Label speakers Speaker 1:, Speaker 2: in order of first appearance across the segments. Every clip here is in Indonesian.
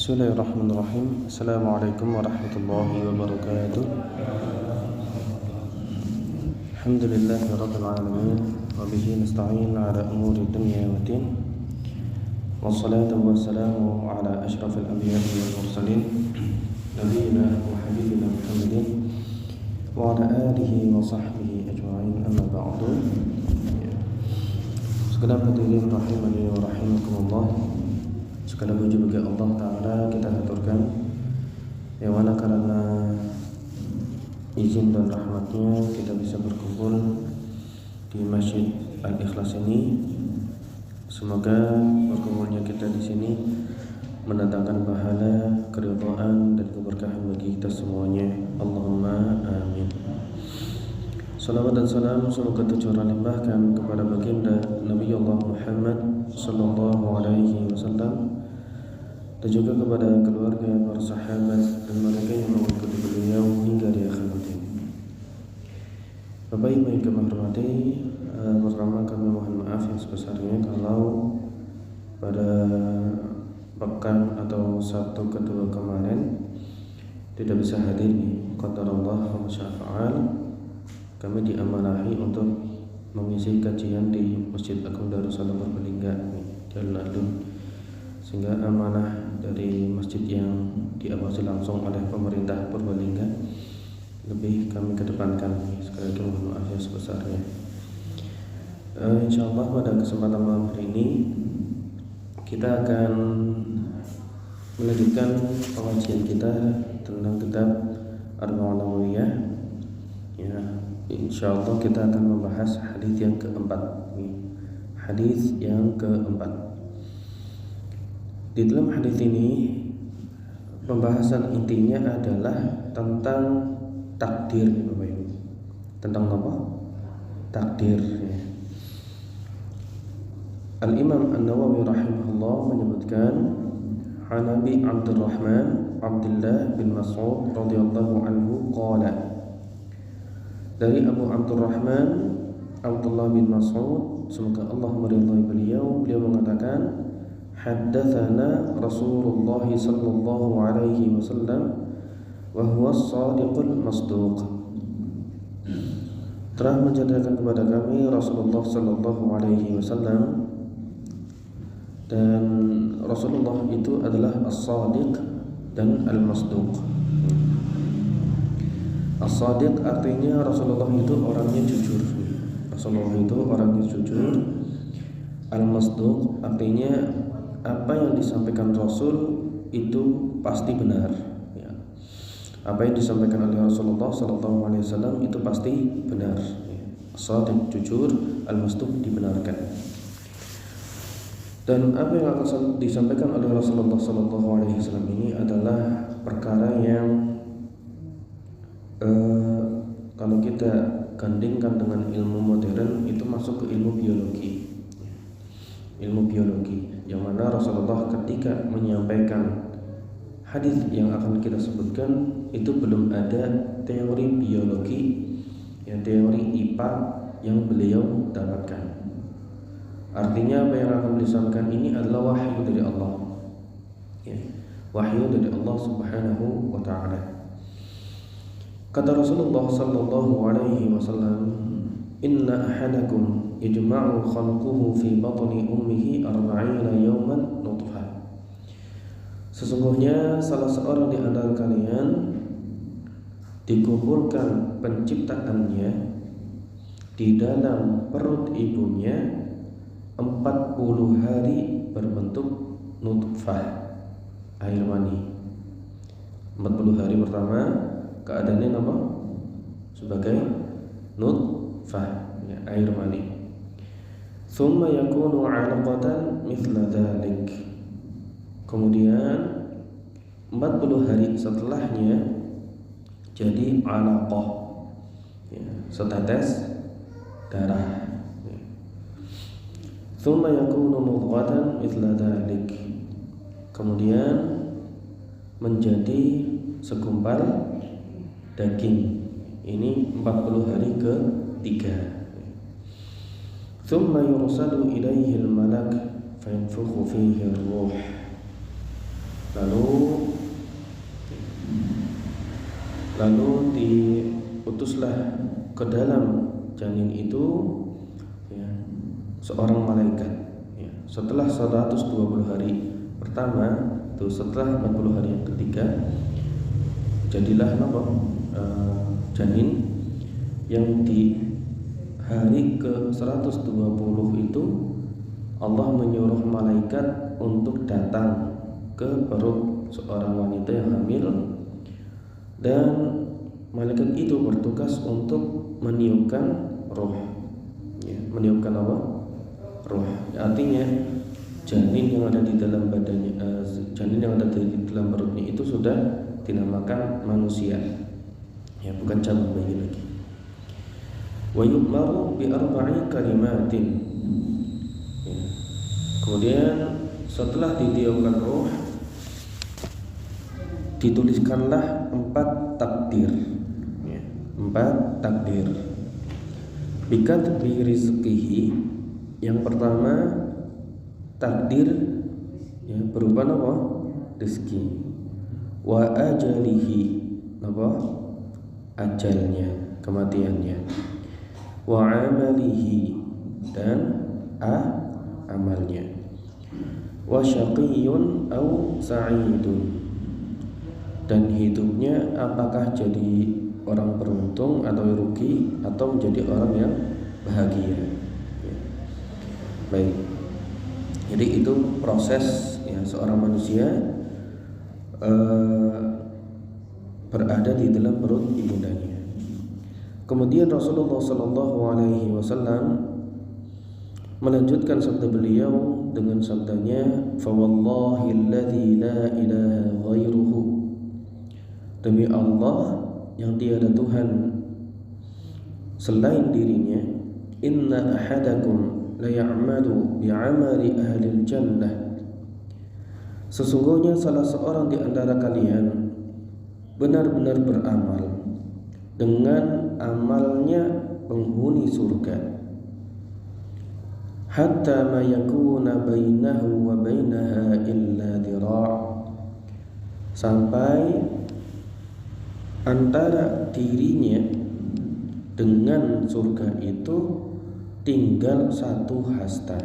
Speaker 1: Bismillahirrahmanirrahim. Assalamualaikum warahmatullahi wabarakatuh. Alhamdulillahirabbil alamin wa bihi nasta'in ala umuri dunya waddin. Wassalatu wassalamu ala asyrafil anbiya'i wal mursalin nabiyyina wa habibina Muhammadin wa ala alihi wa sahbihi ajma'in, amma ba'du. Segenap hadirin rahimani wa rahimakumullah, segala puji bagi Allah Ta'ala kita aturkan, yang mana karena izin dan rahmatnya kita bisa berkumpul di Masjid Al-Ikhlas ini. Semoga berkumpulnya kita di sini mendatangkan pahala, keridhaan dan keberkahan bagi kita semuanya. Allahumma amin. Salawat dan salam semoga tercurah limpahkan kepada baginda Nabi Allah Muhammad sallallahu alaihi wasallam, dan juga kepada keluarga, para sahabat dan mereka yang mengikuti beliau hingga di akhir nanti. Bapak Ibu yang kami hormati, pertama kami mohon maaf yang sebesarnya kalau pada pekan atau Sabtu kedua kemarin tidak bisa hadir. Qadarullah wa masya fa'al. Kami diamanahi untuk mengisi kajian di Masjid Agung Darussalam Purbalingga di alun-alun, sehingga amanah dari masjid yang diawasi langsung oleh pemerintah Purbalingga lebih kami kedepankan. Sekali lagi mohon maaf yang sebesarnya. Insyaallah pada kesempatan malam hari ini kita akan melanjutkan pengajian kita tentang kitab Arba'un Nawawiyah. Ya, insyaallah kita akan membahas hadis yang keempat. Hadis yang keempat. Di dalam hadis ini pembahasan intinya adalah tentang takdir, Bapak Ibu. Tentang apa? Takdir. Ya. Al-Imam An-Nawawi rahimahullah menyebutkan Hanabi Abdurrahman Abdullah bin Mas'ud radhiyallahu anhu qala, dari Abu Abdurrahman Abdullah bin Mas'ud, semoga Allah meridhai beliau mengatakan, haddatsana Rasulullah sallallahu alaihi wasallam wa huwa as-shadiqul masduq. Telah menceritakan kepada kami Rasulullah sallallahu alaihi wasallam, dan Rasulullah itu adalah as-shadiq dan al-masduq. As-shadiq artinya Rasulullah itu orangnya jujur. Rasulullah itu orangnya jujur. Al-masduq artinya apa yang disampaikan Rasul itu pasti benar. Ya. Apa yang disampaikan oleh Rasulullah SAW itu pasti benar. Ya. As-shadiq jujur, al-masduq dibenarkan. Dan apa yang akan disampaikan oleh Rasulullah SAW ini adalah perkara yang kalau kita gandingkan dengan ilmu modern itu masuk ke ilmu biologi. Ilmu biologi yang mana Rasulullah ketika menyampaikan hadis yang akan kita sebutkan itu belum ada teori biologi, ya, teori IPA yang beliau dapatkan. Artinya apa yang akan disampaikan ini adalah wahyu dari Allah, ya, wahyu dari Allah Subhanahu wa ta'ala. Kata Rasulullah sallallahu alaihi wasallam, inna ahadakum yajma'u khalquhu fi batni ummihi 40 yawman nutfah. Sesungguhnya salah seorang di antara kalian dikumpulkan penciptaannya di dalam perut ibunya 40 hari berbentuk nutfah, air mani. 40 hari pertama keadaannya apa? Sebagai nutfah, ya, air mani. Thumma yakunu 'alaqatan mithla dhalik. Kemudian 40 hari setelahnya jadi 'alaqah, ya, setetes darah. Ya. Thumma yakunu mudghatan mithla dhalik. Kemudian menjadi segumpal daging. Ini 40 hari ke-3. Thumma yursalu ilaihi al-malak fayanfukhu fihi ar-ruh. Lalu diutuslah ke dalam janin itu ya, seorang malaikat ya. Setelah 120 hari pertama itu, setelah 40 hari yang ketiga, jadilah janin yang di hari ke 120 itu Allah menyuruh malaikat untuk datang ke perut seorang wanita yang hamil, dan malaikat itu bertugas untuk meniupkan roh ya, meniupkan apa? Roh. Artinya janin yang ada di dalam badannya, janin yang ada di dalam perutnya itu sudah dinamakan manusia ya, bukan cabang bayi lagi. Wa yu'maru bi arba'i kalimatin ya. Kemudian setelah ditiupkan roh, dituliskanlah 4 takdir ya, 4 takdir. Bikat bi rizqihi, yang pertama takdir ya, berupa apa? Rezeki. Wa ajalihi, apa? Ajalnya, kematiannya. Wa amalihi, dan amalnya. Wa syaqiyun au sa'idun, dan hidupnya apakah jadi orang beruntung atau rugi, atau menjadi orang yang bahagia ya. Baik, jadi itu proses ya, seorang manusia berada di dalam perut ibundanya. Kemudian Rasulullah SAW melanjutkan sabda beliau dengan sabdanya, "Fawallahilladzi la ilaha ghairuhu." Demi Allah yang tiada Tuhan selain dirinya, "Inna ahadakum la ya'malu bi'amali ahli jannah." Sesungguhnya salah seorang di antara kalian benar-benar beramal dengan amalnya penghuni surga, hatta ma yakuna bainahu wa bainaha illa dira', sampai antara dirinya dengan surga itu tinggal 1 hasta.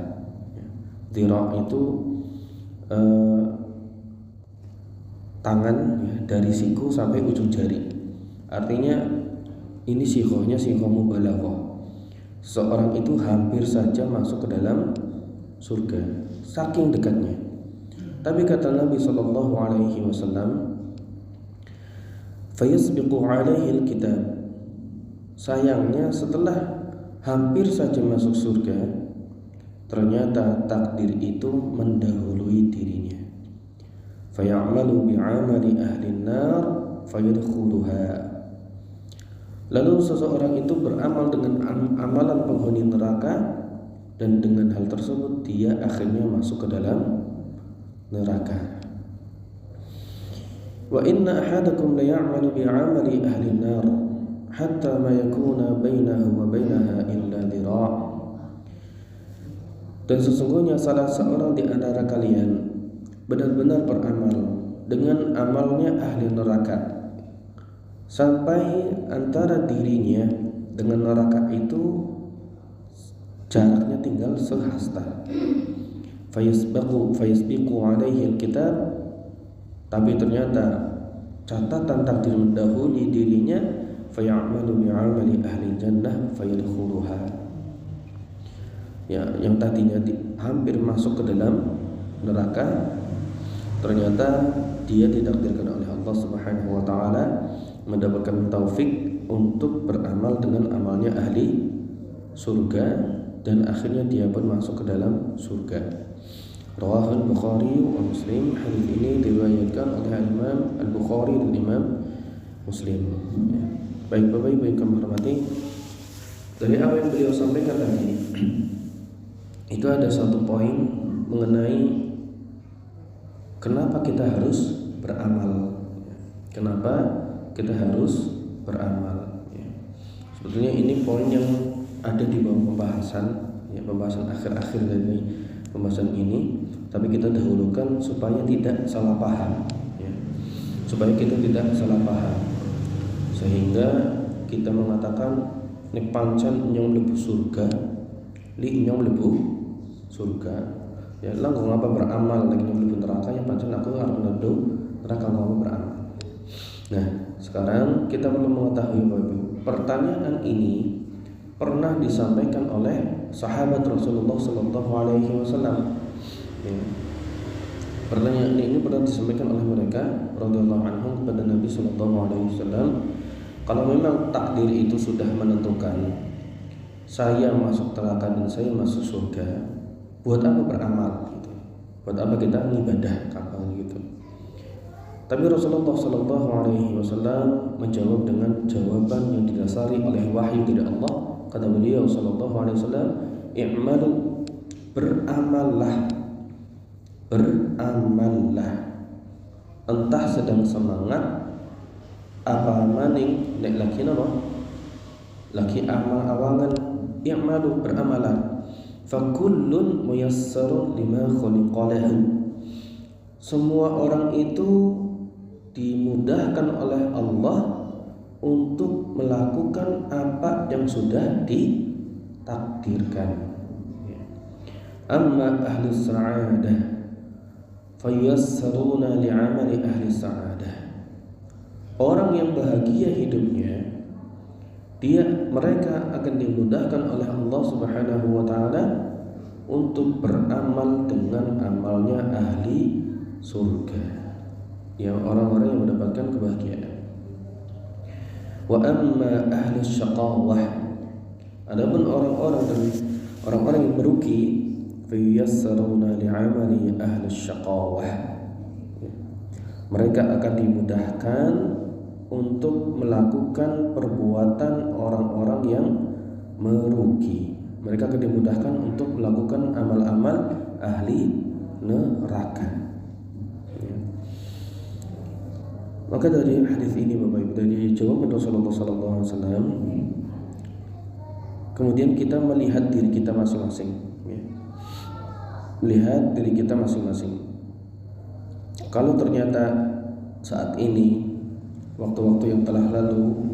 Speaker 1: Dira' itu tangan ya, dari siku sampai ujung jari. Artinya ini sihohnya sihoh mubalaghah. Seorang itu hampir saja masuk ke dalam surga, saking dekatnya. Tapi kata Nabi SAW, fayasbiqu alaihi alkitab, sayangnya setelah hampir saja masuk surga, ternyata takdir itu mendahului dirinya. Fayamalu bi'amali ahli nar fayadkhuluha. Lalu seseorang itu beramal dengan amalan penghuni neraka, dan dengan hal tersebut dia akhirnya masuk ke dalam neraka. Wa inna ahadakum la ya'malu bi'amali ahli nar hatta ma yakuna bainahu wa bainaha illa dira'. Dan sesungguhnya salah seorang di antara kalian benar-benar beramal dengan amalnya ahli neraka, sampai antara dirinya dengan neraka itu jaraknya tinggal sehasta. Fayasbiqu alaihi alkitab, tapi ternyata catatan takdir mendahului dirinya. Fayamalu bi'amali ahli jannah fayadkhuluha. Ya, yang tadinya hampir masuk ke dalam neraka, ternyata dia ditakdirkan oleh Allah Subhanahu wa taala mendapatkan taufik untuk beramal dengan amalnya ahli surga, dan akhirnya dia pun masuk ke dalam surga. Rawahul Bukhari wa Muslim. Hadis ini diriwayatkan oleh Imam Al-Bukhari dan Imam Muslim. Ya. Baik Bapak Ibu yang kami hormati, dari apa yang beliau sampaikan tadi itu ada satu poin mengenai kenapa kita harus beramal. Kenapa kita harus beramal ya. Sebetulnya ini poin yang ada di bawah pembahasan ya, pembahasan akhir-akhir dari pembahasan ini. tapi kita dahulukan supaya tidak salah paham, ya. Supaya kita tidak salah paham, sehingga kita mengatakan nek pancen nyong mlebu surga, li nyong mlebu surga, ya langkung apa beramal lagi nyong mlebu neraka, ya pancen aku arep mlebu neraka ngapa beramal. Nah, sekarang kita perlu mengetahui bahwa pertanyaan ini pernah disampaikan oleh sahabat Rasulullah Sallallahu Alaihi Wasallam. Ya. Pertanyaan ini pernah disampaikan oleh mereka radhiyallahu anhum kepada Nabi Sallallahu Alaihi Wasallam. Kalau memang takdir itu sudah menentukan saya masuk neraka dan saya masuk surga, buat apa beramal? Gitu. Buat apa kita ibadah kapan gitu? Tapi Rasulullah Sallallahu Alaihi Wasallam menjawab dengan jawaban yang didasari oleh wahyu dari Allah. Kata beliau Sallallahu Alaihi Wasallam, "I'malu, beramallah, beramallah, entah sedang semangat apa maning nek lagi napa lagi amal awangan, i'malu beramalan, fa kullun muyassarun lima khuliqalahu." Semua orang itu dimudahkan oleh Allah untuk melakukan apa yang sudah ditakdirkan. Amma ahli sa'adah fayassaruna li'amali ahli sa'adah. Orang yang bahagia hidupnya, mereka akan dimudahkan oleh Allah Subhanahu wa taala untuk beramal dengan amalnya ahli surga, yang orang-orang yang mendapatkan kebahagiaan. Wa amma ahli syaqawah, adapun orang-orang yang merugi, fayassaruna li'amali ahli syaqawah, mereka akan dimudahkan untuk melakukan perbuatan orang-orang yang merugi. Mereka akan dimudahkan untuk melakukan amal-amal ahli neraka. Maka dari hadis ini Bapak Ibu, dari jawaban Rasulullah Sallallahu Alaihi Wasallam, kemudian kita melihat diri kita masing-masing, ya. Melihat diri kita masing-masing. Kalau ternyata saat ini, waktu-waktu yang telah lalu,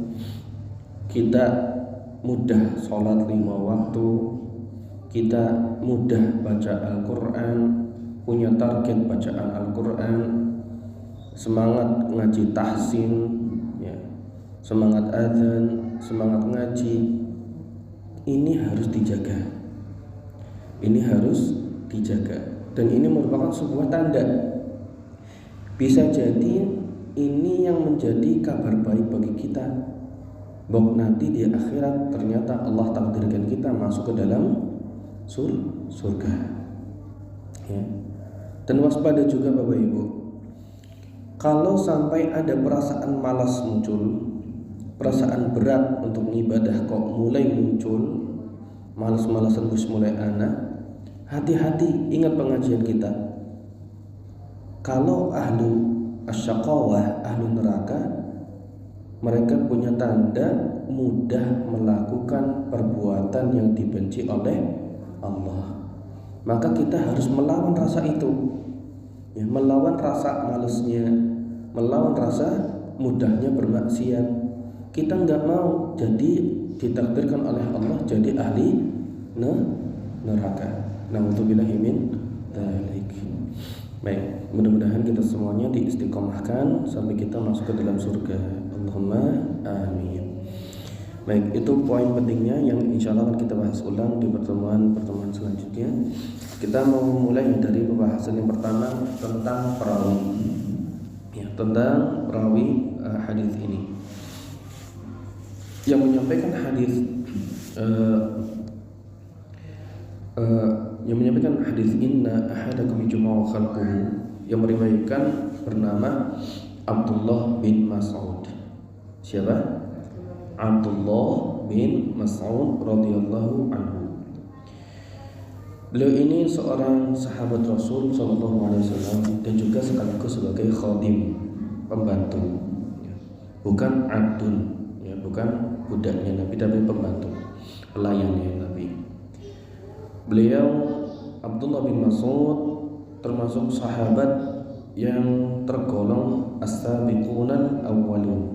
Speaker 1: kita mudah sholat 5 waktu, kita mudah baca Al-Quran, punya target bacaan Al-Quran, semangat ngaji tahsin, ya, semangat adzan, semangat ngaji, ini harus dijaga. Ini harus dijaga, dan ini merupakan sebuah tanda. Bisa jadi ini yang menjadi kabar baik bagi kita, bahwa nanti di akhirat ternyata Allah takdirkan kita masuk ke dalam surga. Ya. Dan waspada juga Bapak Ibu, kalau sampai ada perasaan malas muncul, perasaan berat untuk ibadah kok mulai muncul, malas-malasan gus mulai ana, hati-hati, ingat pengajian kita. Kalau ahlu asyaqawah, ahlu neraka, mereka punya tanda mudah melakukan perbuatan yang dibenci oleh Allah. Maka kita harus melawan rasa itu, ya, melawan rasa malasnya, melawan rasa mudahnya bermaksiat. Kita nggak mau jadi ditakdirkan oleh Allah jadi ahli neraka. Na'udzubillahi min dzalik. Baik, mudah-mudahan kita semuanya diistiqomahkan sampai kita masuk ke dalam surga. Allahumma amin. Baik, itu poin pentingnya yang insya Allah akan kita bahas ulang di pertemuan selanjutnya. Kita mau mulai dari pembahasan yang pertama tentang perawi, ya, tentang perawi hadis ini. Yang menyampaikan hadis inna ahadakum yujma'u khalquhu, yang meriwayatkan bernama Abdullah bin Mas'ud. Siapa? Abdullah bin Mas'ud radhiyallahu anhu. Beliau ini seorang sahabat Rasul sallallahu alaihi wasallam dan juga sekaligus sebagai khadim, pembantu. Bukan abdun, ya, bukan budaknya Nabi, tapi pembantu, pelayannya Nabi. Beliau Abdullah bin Mas'ud termasuk sahabat yang tergolong as-sabiqunal awwalin,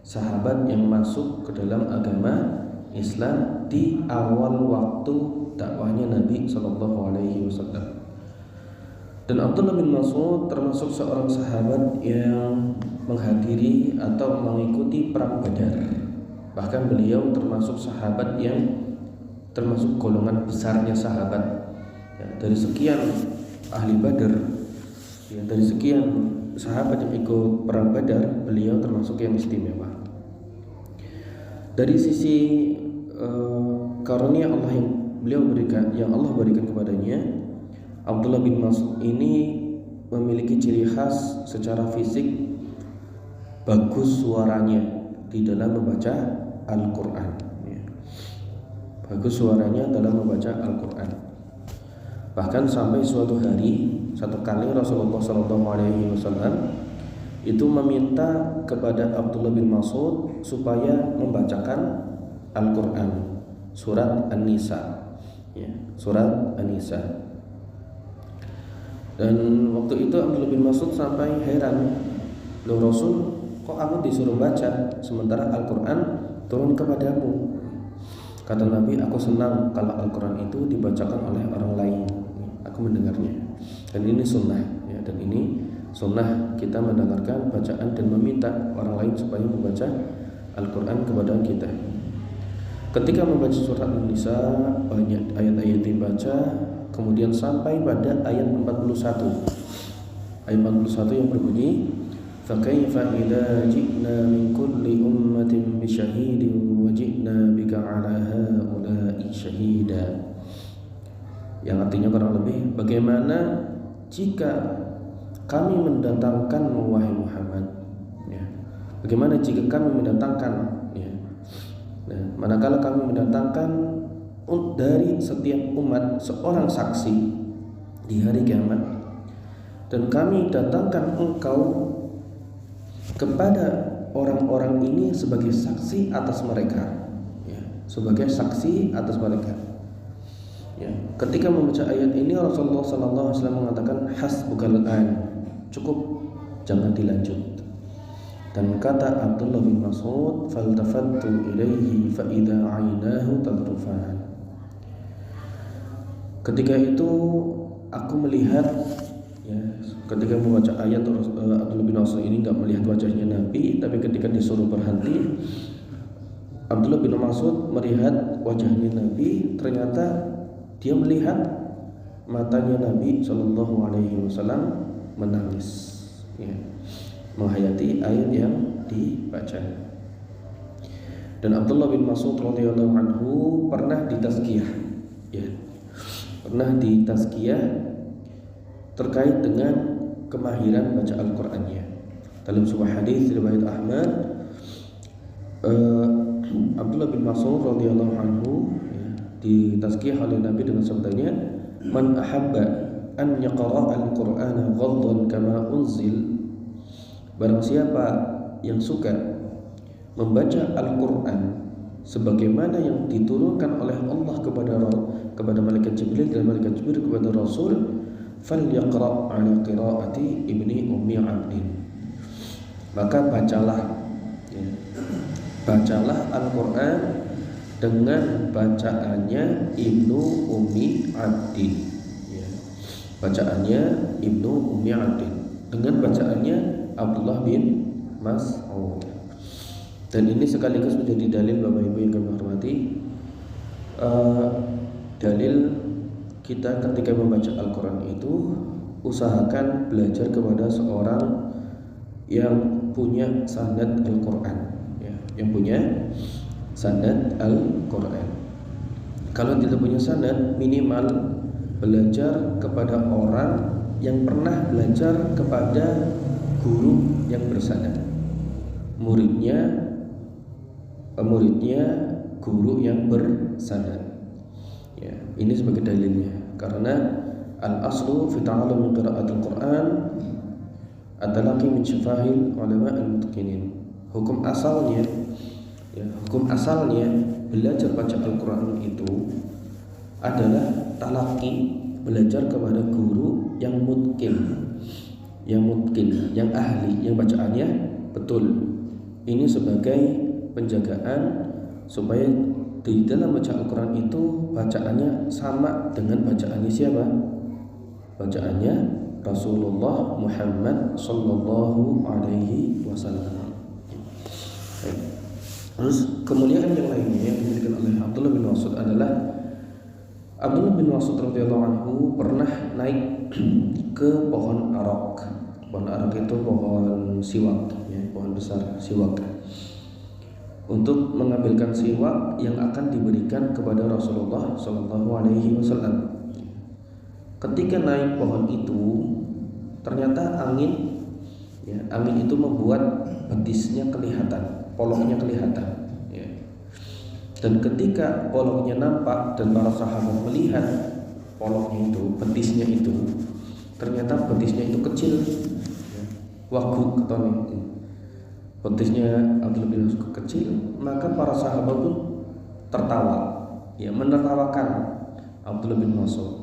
Speaker 1: sahabat yang masuk ke dalam agama Islam di awal waktu dakwahnya Nabi Shallallahu Alaihi Wasallam. Dan Abdullah bin Mas'ud termasuk seorang sahabat yang menghadiri atau mengikuti perang Badar. Bahkan beliau termasuk sahabat yang termasuk golongan besarnya sahabat. Ya, dari sekian ahli Badar, ya, dari sekian sahabat yang ikut perang Badar, beliau termasuk yang istimewa. Dari sisi karunia Allah yang Allah berikan kepadanya, Abdullah bin Mas'ud ini memiliki ciri khas secara fisik, bagus suaranya di dalam membaca Al-Quran. Bagus suaranya dalam membaca Al-Quran. Bahkan sampai satu kali Rasulullah SAW itu meminta kepada Abdullah bin Mas'ud supaya membacakan Al-Quran, surat An-Nisa, ya, surat An-Nisa. Dan waktu itu Abdullah bin Mas'ud sampai heran, loh Rasul, kok aku disuruh baca sementara Al-Quran turun kepadamu? Kata Nabi, aku senang kalau Al-Quran itu dibacakan oleh orang lain, aku mendengarnya. Dan ini sunnah, ya, dan ini sunnah kita mendengarkan bacaan dan meminta orang lain supaya membaca Al-Quran kepada kita. Ketika membaca surat An-Nisa, banyak ayat-ayat dibaca, kemudian sampai pada ayat 41. Ayat 41 yang berbunyi, فَكَيْفَ إِذَا جِئْنَا مِنْ كُلِّ أُمَّةٍ بِشَهِيدٍ وَجِئْنَا بِكَ عَلَى هَؤُلَاءِ شَهِيدًا. Yang artinya kurang lebih, bagaimana jika kami mendatangkan wahai Muhammad, ya. Bagaimana jika kami mendatangkan, ya. Nah, manakala kami mendatangkan dari setiap umat seorang saksi di hari kiamat, dan kami datangkan engkau kepada orang-orang ini sebagai saksi atas mereka, ya, sebagai saksi atas mereka. Ya, ketika membaca ayat ini Rasulullah SAW mengatakan hasbukal an, cukup, jangan dilanjut. Dan kata Abdullah bin Mas'ud, faltafattu ilaihi fa idza 'ainahu tadrufan. Ketika itu aku melihat, ya, ketika membaca ayat Abdullah bin Mas'ud ini enggak melihat wajahnya Nabi, tapi ketika disuruh berhenti, Abdullah bin Mas'ud melihat wajahnya Nabi, ternyata dia melihat matanya Nabi Shallallahu Alaihi Wasallam menangis, ya, menghayati ayat yang dibaca. Dan Abdullah bin Mas'ud radhiyallahu anhu pernah ditazkiyah, ya, pernah ditazkiyah terkait dengan kemahiran baca Al-Qur'annya. Dalam sebuah hadis riwayat Ahmad, Abdullah bin Mas'ud radhiyallahu anhu ditazkiyah oleh Nabi dengan sabdanya, man ahabba an yaqra'a al-Qur'ana ghaddan kama unzil, barang siapa yang suka membaca Al-Qur'an sebagaimana yang diturunkan oleh Allah kepada malaikat Jibril dan malaikat Jibril kepada Rasul, falyaqra' ala qira'ati ibni ummi 'abdin, maka bacalah Al-Qur'an dengan bacaannya Ibnu Ummi Abdin, ya. Bacaannya Ibnu Ummi Abdin dengan bacaannya Abdullah bin Mas'ud. Dan ini sekaligus menjadi dalil Bapak Ibu yang kami hormati, dalil kita ketika membaca Al-Quran itu usahakan belajar kepada seorang yang punya sanad Al-Quran, ya, yang punya sanad Al-Quran. Kalau tidak punya sanad, minimal belajar kepada orang yang pernah belajar kepada guru yang bersanad, muridnya guru yang bersanad. Ya, ini sebagai dalilnya, karena al-aslu fi ta'allum qira'atil Quran at-talaqi min syafahil ulama al-mutqinin. Hukum asalnya belajar baca Al-Quran itu adalah talaqi, belajar kepada guru yang mungkin, yang ahli, yang bacaannya betul. Ini sebagai penjagaan supaya di dalam baca Al-Quran itu bacaannya sama dengan bacaannya siapa? Bacaannya Rasulullah Muhammad Sallallahu Alaihi Wasallam. Terus kemuliaan yang lainnya yang dimiliki oleh Abdullah bin Mas'ud adalah Abdullah bin Mas'ud radhiyallahu anhu pernah naik ke pohon arak. Pohon arak itu pohon siwak, ya, pohon besar siwak, untuk mengambilkan siwak yang akan diberikan kepada Rasulullah Sallallahu Alaihi Wasallam. Ketika naik pohon itu, ternyata angin itu membuat betisnya kelihatan, polongnya kelihatan. Ya. Dan ketika polongnya nampak dan para sahabat melihat polongnya itu, betisnya itu, ternyata betisnya itu kecil, waguk ketone. Betisnya Abdullah bin Mas'ud kecil, maka para sahabat pun tertawa, ya, menertawakan Abdullah bin Mas'ud.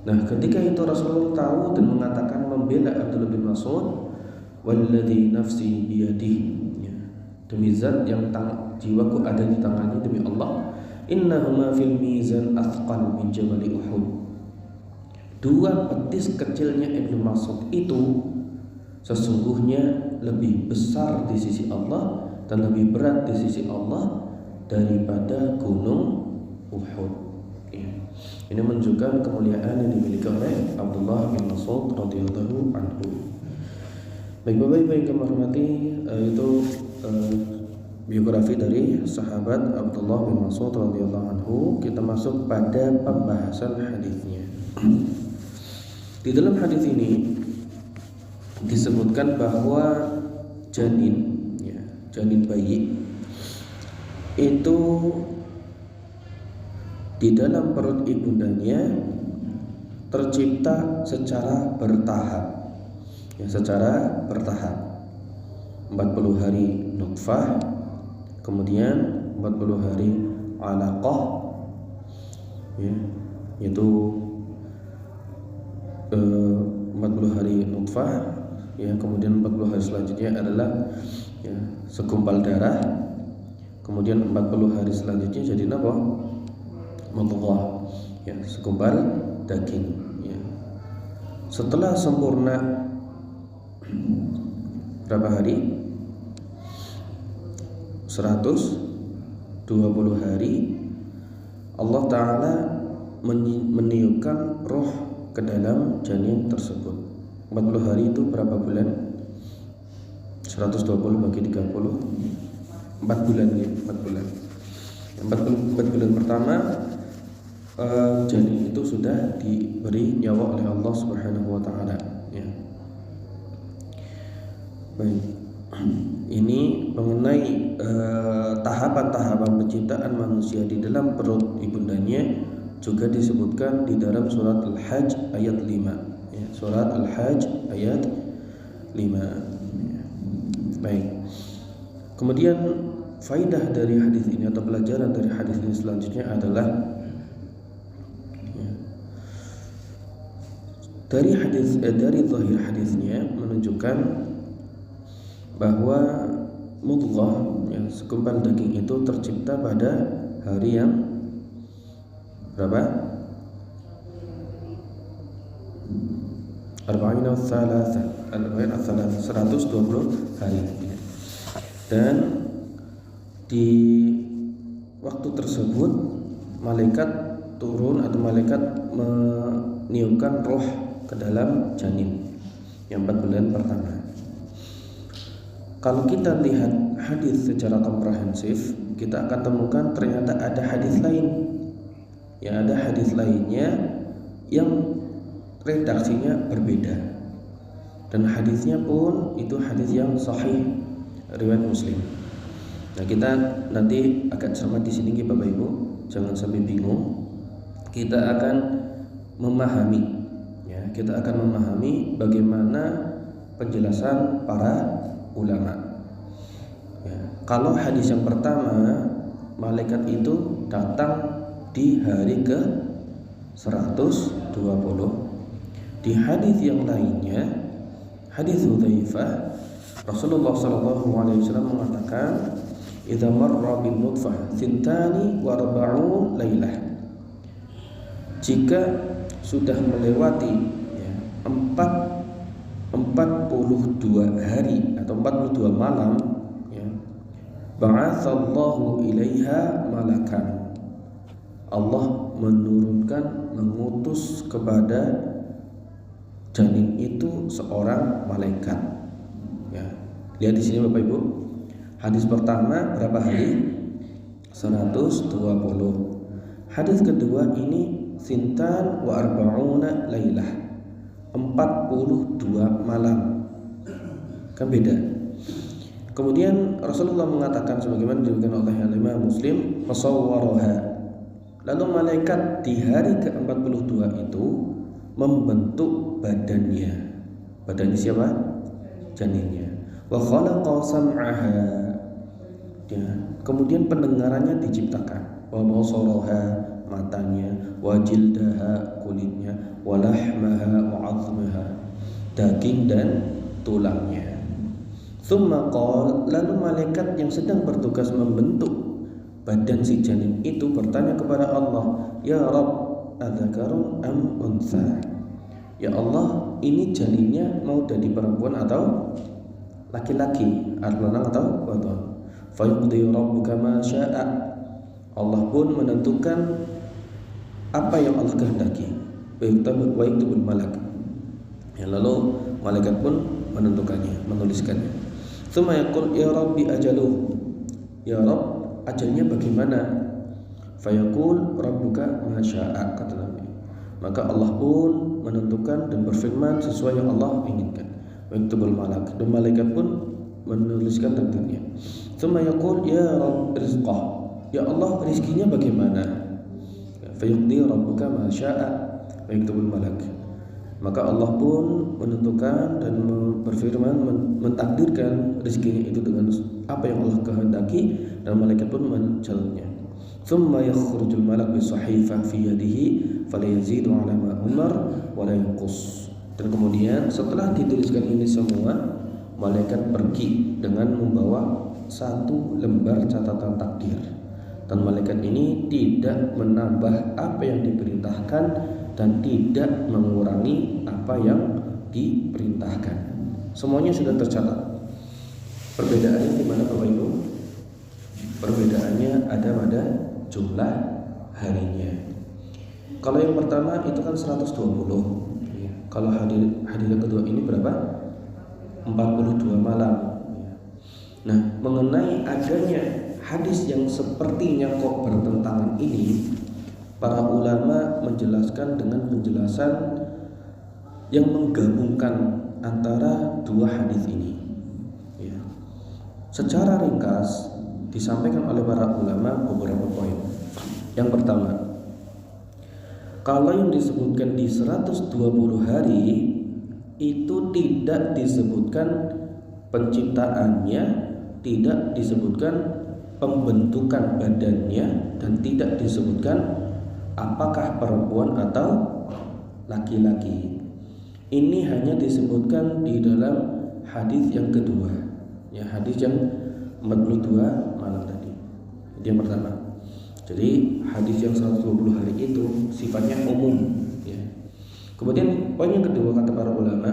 Speaker 1: Nah, ketika itu Rasulullah tahu dan mengatakan membela Abdullah bin Mas'ud, walladzi nafsi biyadihi, ya, demi zat yang jiwaku ada di tangannya, demi Allah, innahuma fil mizan athqal min jabal Uhud. Dua betis kecilnya Ibnu Mas'ud itu sesungguhnya lebih besar di sisi Allah dan lebih berat di sisi Allah daripada gunung Uhud. Ya. Ini menunjukkan kemuliaan yang dimiliki oleh Abdullah bin Mas'ud radhiyallahu anhu. Baik Bapak-Ibu yang kami hormati, itu biografi dari sahabat Abdullah bin Mas'ud radhiyallahu anhu. Kita masuk pada pembahasan hadisnya. Di dalam hadis ini disebutkan bahwa janin bayi itu di dalam perut ibundanya tercipta secara bertahap, ya, secara bertahap. 40 hari nutfah, kemudian 40 hari alaqah, ya, yaitu 40 hari nutfah, ya, kemudian 40 hari selanjutnya adalah, ya, segumpal darah, kemudian 40 hari selanjutnya jadi apa? Mudghah, ya, segumpal daging, ya. Setelah sempurna berapa hari? 120 hari, Allah Ta'ala meniupkan roh ke dalam janin tersebut. 40 hari itu berapa bulan? 120 bagi 30, 4 bulan, ya, 4 bulan. 4 bulan pertama janin itu sudah diberi nyawa oleh Allah Subhanahu wa Ta'ala, ya. Baik, ini mengenai tahapan-tahapan penciptaan manusia di dalam perut ibundanya juga disebutkan di dalam surat Al-Hajj ayat 5, ya, surat Al-Hajj ayat 5, ya. Baik, kemudian faidah dari hadis ini atau pelajaran dari hadis ini selanjutnya adalah, ya, dari zahir hadisnya menunjukkan bahwa mudghah, yang segumpal daging itu tercipta pada hari yang berapa? 120 hari. Dan di waktu tersebut malaikat turun atau malaikat meniupkan roh ke dalam janin yang 4 bulan pertama. Kalau kita lihat hadis secara komprehensif, kita akan temukan ternyata ada hadis lain. Ya, ada hadis lainnya yang redaksinya berbeda. Dan hadisnya pun itu hadis yang sahih riwayat Muslim. Nah, kita nanti akan cermat di sini Bapak Ibu, jangan sampai bingung. Kita akan memahami, ya, kita akan memahami bagaimana penjelasan para ulama. Ya, kalau hadis yang pertama, malaikat itu datang di hari ke 120. Di hadis yang lainnya, hadis Hudzaifah, Rasulullah sallallahu alaihi wasallam mengatakan, "Idza marra bin nutfah thintani wa arba'un lailah." Jika sudah melewati 42 hari atau 42 malam, ya, ba'atsallahu ilaiha malakan. Allah mengutus kepada janin itu seorang malaikat. Ya. Lihat di sini Bapak Ibu. Hadis pertama berapa hari? 120. Hadis kedua ini sintan wa arba'una lailah. 42 malam. Kan beda. Kemudian Rasulullah mengatakan sebagaimana diriwayatkan oleh Imam Muslim, fasawwaraha. Lalu malaikat di hari ke-42 itu membentuk badannya. Badannya siapa? Janinnya. Wa khalaqa sam'aha. Ya. Kemudian pendengarannya diciptakan. Wa basaraha, matanya, wa jildaha, kulitnya, wa lahmaha wa 'azmaha, daging dan tulangnya. Tsumma qala, lalu malaikat yang sedang bertugas membentuk badan si janin itu bertanya kepada Allah, "Ya Rabb, adzakarun am untha?" Ya Allah, ini janinnya mau jadi perempuan atau laki-laki, lanang atau wanita? Fa yuqdi rabbuka ma syaa. Allah pun menentukan apa yang Allah kehendaki. Wa yaktubul malak. Ya, lalu malaikat pun menentukannya, menuliskannya. Tsumma yaqul ya Rabbi ajaluh. Ya Rabb, ajalnya bagaimana? Fayaqul rabbuka ma syaa, kata Nabi. Maka Allah pun menentukan dan berfirman sesuai yang Allah inginkan. Waktubul malak, dan malaikat pun menuliskan takdirnya. Tsumma yaqul ya Rabb rizqah. Ya Allah, rizkinya bagaimana? Fayaqdi rabbuka ma syaa waktubul malak. Maka Allah pun menentukan dan berfirman, mentakdirkan rezekinya itu dengan apa yang Allah kehendaki, dan malaikat pun mencatatnya. Tsumma yakhrujul malak bi sahifah fi yadihi falayazidu ala ma umar wa la yanqus. Dan kemudian setelah dituliskan ini semua, malaikat pergi dengan membawa satu lembar catatan takdir. Dan malaikat ini tidak menambah apa yang diperintahkan dan tidak mengurangi apa yang diperintahkan. Semuanya sudah tercatat. Perbedaannya di mana Bapak Ibu? Perbedaannya ada pada jumlah harinya. Kalau yang pertama itu kan 120. Kalau hadis yang kedua ini berapa? 42 malam. Nah, mengenai adanya hadis yang sepertinya kok bertentangan ini, para ulama menjelaskan dengan penjelasan yang menggabungkan antara dua hadis ini. Ya. Secara ringkas disampaikan oleh para ulama beberapa poin. Yang pertama, kalau yang disebutkan di 120 hari itu tidak disebutkan penciptaannya, tidak disebutkan pembentukan badannya, dan tidak disebutkan apakah perempuan atau laki-laki. Ini hanya disebutkan di dalam hadis yang kedua, ya, hadis yang 42 malam tadi. Itu yang pertama. Jadi hadis yang 120 hari itu sifatnya umum, ya. Kemudian poin yang kedua kata para ulama,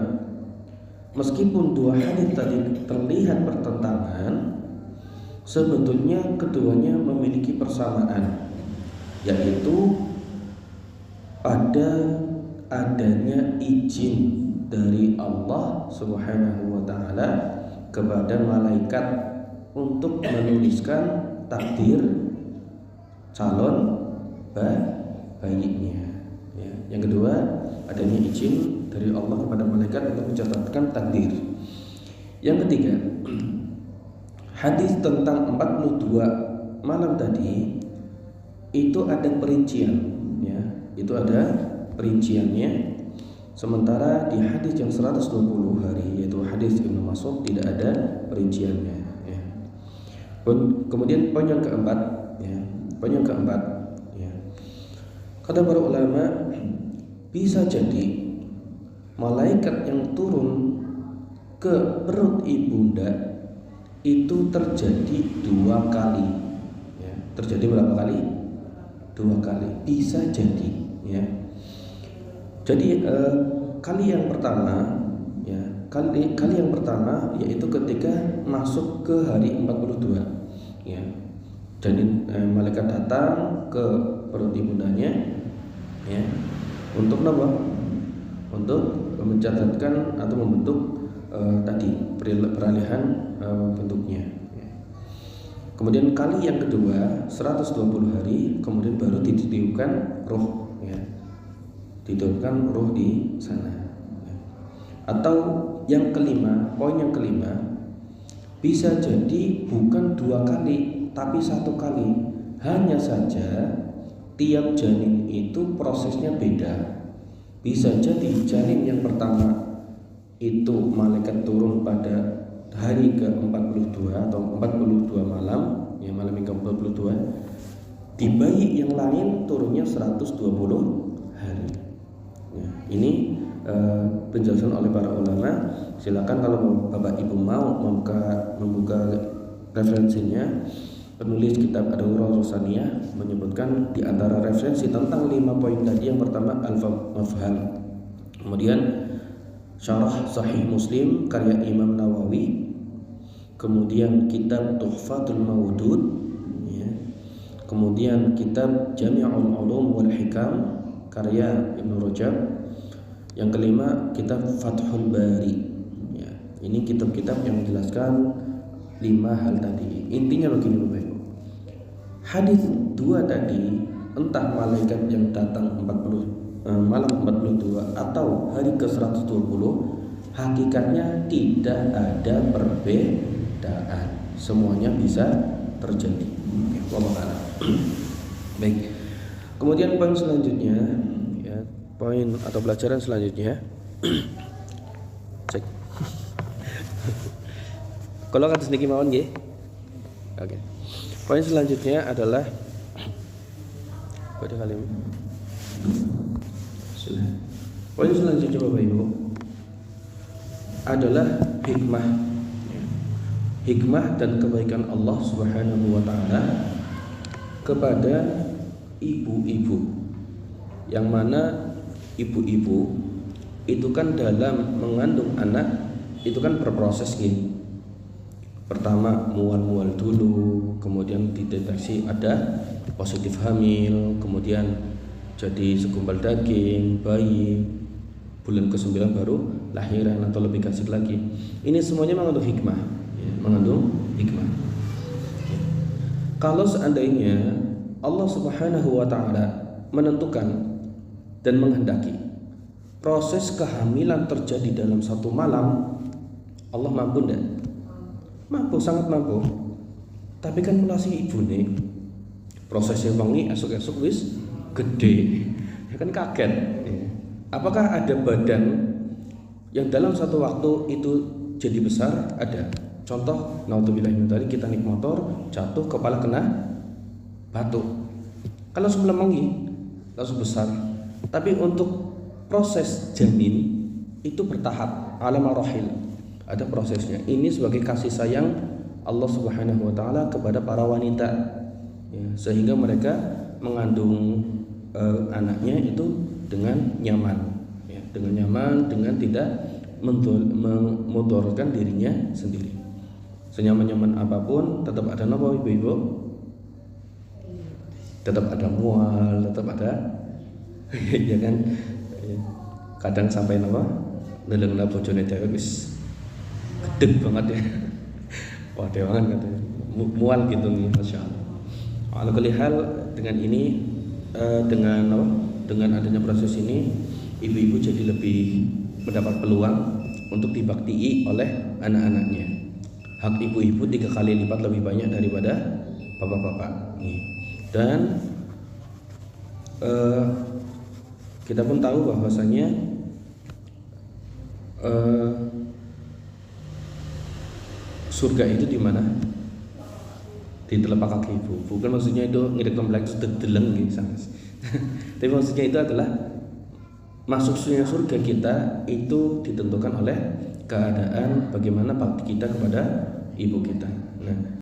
Speaker 1: meskipun dua hadis tadi terlihat bertentangan, sebetulnya keduanya memiliki persamaan, yaitu pada adanya izin dari Allah Subhanahu wa taala kepada malaikat untuk menuliskan takdir calon bayinya. Ya. Yang kedua, adanya izin dari Allah kepada malaikat untuk mencatatkan takdir. Yang ketiga, hadis tentang 42 malam tadi itu ada perincian, ya. Itu ada perinciannya. Sementara di hadis yang 120 hari, yaitu hadis Ibnu Mas'ud, tidak ada perinciannya, ya. Kemudian poin yang keempat, ya. Poin yang keempat, ya. Kata para ulama, bisa jadi malaikat yang turun ke perut ibunda itu terjadi 2 kali. Ya, terjadi berapa kali? 2 kali. Bisa jadi. Ya. Jadi kali yang pertama, ya, kali yang pertama yaitu ketika masuk ke hari 42. Ya. Jadi malaikat datang ke perut ibundanya, ya, untuk apa? Untuk mencatatkan atau membentuk tadi peralihan bentuknya. Kemudian kali yang kedua 120 hari, kemudian baru ditiupkan roh, ya. Ditiupkan roh di sana. Atau yang kelima, poin yang kelima, bisa jadi bukan 2 kali, tapi 1 kali. Hanya saja tiap janin itu prosesnya beda. Bisa jadi janin yang pertama itu malaikat turun pada hari ke-42 atau 42 malam, ya, malam yang ke-42. Di bayi yang lain turunnya 120 hari. Ya, ini penjelasan oleh para ulama. Silakan kalau Bapak Ibu mau membuka referensinya. Penulis kitab Ad-Durrah Rusaniyah menyebutkan di antara referensi tentang 5 poin tadi, yang pertama al-mafham. Kemudian Syarah Sahih Muslim karya Imam Nawawi. Kemudian kitab Tuhfatul Mawdud, ya. Kemudian kitab Jami'ul Ulum wal Hikam karya Ibnu Rajab. Yang kelima kitab Fathul Bari, ya. Ini kitab-kitab yang menjelaskan 5 hal tadi. Intinya begini Bapak Ibu. Hadis 2 tadi, entah malaikat yang datang malam 42 atau hari ke-120, hakikatnya tidak ada perbedaan. Semuanya bisa terjadi. Wallahu a'lam. Baik. Kemudian poin selanjutnya, ya, poin atau pelajaran selanjutnya. Cek. Kalau kata sedikit mawon nggih. Oke. Poin selanjutnya adalah pada kali ini. Poin selanjutnya Bapak Ibu adalah hikmah. Hikmah dan kebaikan Allah Subhanahu wa taala kepada ibu-ibu. Yang mana ibu-ibu itu kan dalam mengandung anak itu kan berproses gini. Pertama mual-mual dulu, kemudian dideteksi ada positif hamil, kemudian jadi segumpal daging, bayi, bulan ke-9 baru lahiran atau lebih kasih lagi. Ini semuanya mengandung hikmah, ya, mengandung hikmah. Ya. Kalau seandainya Allah Subhanahu wa taala menentukan dan menghendaki proses kehamilan terjadi dalam 1 malam, Allah mampu enggak? Mampu, sangat mampu. Tapi kan melasi ibu nih, prosesnya wangi esok-esok wis gede, ya kan kaget. Apakah ada badan yang dalam satu waktu itu jadi besar? Ada. Contoh, naudzubillah min dzalik, kita naik motor, jatuh, kepala kena batu. Kalau sebelum wangi langsung besar. Tapi untuk proses janin itu bertahap, ala marahil. Ada prosesnya. Ini sebagai kasih sayang Allah Subhanahu wa taala kepada para wanita, ya, sehingga mereka mengandung anaknya itu dengan nyaman, ya, dengan nyaman, dengan tidak memudorotkan dirinya sendiri. Senyaman-nyaman apapun tetap ada apa ibu-ibu? Tetap ada mual, tetap ada ya kan. Kadang sampai apa? Nelengna bojone dhewe wis gede banget ya. Wah, dewangan katanya. Mual gitu nih, Masya Allah. Ala kulli hal, dengan ini dengan apa? Dengan adanya proses ini, ibu-ibu jadi lebih mendapat peluang untuk dibaktii oleh anak-anaknya. Hak ibu-ibu 3 kali lipat lebih banyak daripada bapak-bapak. Dan kita pun tahu bahwasanya surga itu di mana? Di telapak kaki ibu. Bukan maksudnya itu ngidek kompleks deleng gitu. Tapi maksudnya itu adalah masuknya surga kita itu ditentukan oleh keadaan bagaimana bakti kita kepada ibu kita. Nah,